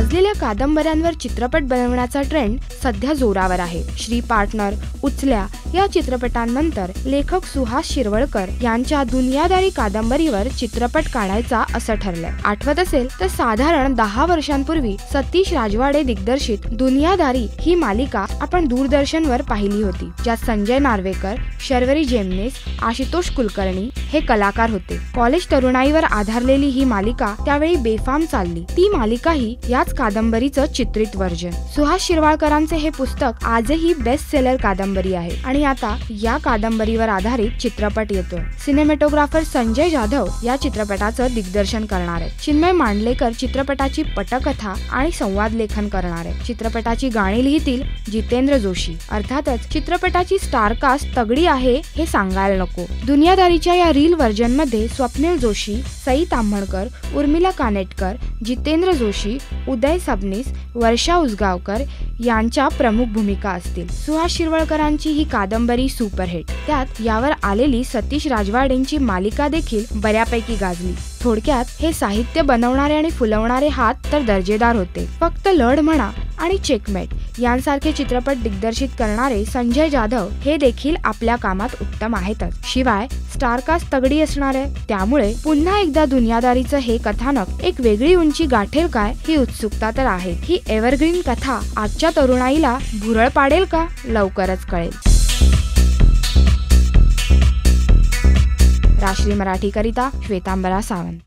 गाजलेल्या कादंबऱ्यांवर चित्रपट बनवण्याचा ट्रेंड सध्या जोरावर आहे। श्री पार्टनर, उचल्या या चित्रपटांनंतर लेखक सुहास शिरवळकर यांच्या दुनियादारी कादंबरीवर चित्रपट काढायचा असं ठरलंय। आठवत असेल तर साधारण 10 वर्षांपूर्वी सतीश राजवाडे दिग्दर्शित दुनियादारी ही मालिका आपण दूरदर्शनवर पाहिली होती, ज्यात संजय नार्वेकर, शर्वरी जेमनीस, आशुतोष कुलकर्णी हे कलाकार होते। कॉलेज तरुणाईवर आधारलेली ही मालिका त्यावेळी बेफाम चालली। ती मालिका ही याच कादंबरीचं चित्रित व्हर्जन। सुहास शिरवाळकरांचे हे पुस्तक आजही बेस्ट सेलर कादंबरी आहे आणि आता या कादंबरीवर आधारित चित्रपट येतोय। सिनेमॅटोग्राफर संजय जाधव या चित्रपटाचं दिग्दर्शन करणार आहेत। चिन्मय मांडलेकर चित्रपटाची पटकथा आणि संवाद लेखन करणार आहेत। चित्रपटाची गाणी लिहितील जितेंद्र जोशी। अर्थातच चित्रपटाची स्टार कास्ट तगडी आहे हे सांगायला नको। दुनियादारीच्या या रील व्हर्जन मध्ये स्वप्नील जोशी, सई ताम्हणकर, उर्मिला कानेटकर, जितेंद्र जोशी, उदय सबनीस, वर्षा उसगावकर यांच्या प्रमुख भूमिका असतील। सुहास शिरवळकरांची ही कादंबरी सुपरहिट, त्यात यावर आलेली सतीश राजवाडेंची मालिका देखील बऱ्यापैकी गाजली। थोडक्यात हे साहित्य बनवणारे आणि फुलवणारे हात तर दर्जेदार होते। फक्त लढ म्हणा आणि चेकमेट यांसारखे चित्रपट दिग्दर्शित करणारे संजय जाधव हे देखील आपल्या कामात उत्तम आहेतच। शिवाय स्टारकास्ट तगडी असणार आहे, त्यामुळे पुन्हा एकदा दुनियादारीचं हे कथानक एक वेगळी उंची गाठेल काय ही उत्सुकता तर आहे। ही एव्हरग्रीन कथा आजच्या तरुणाईला भुरळ पाडेल का? लवकरच कळेल। राष्ट्रीय मराठी करिता श्वेतांबरा सावंत।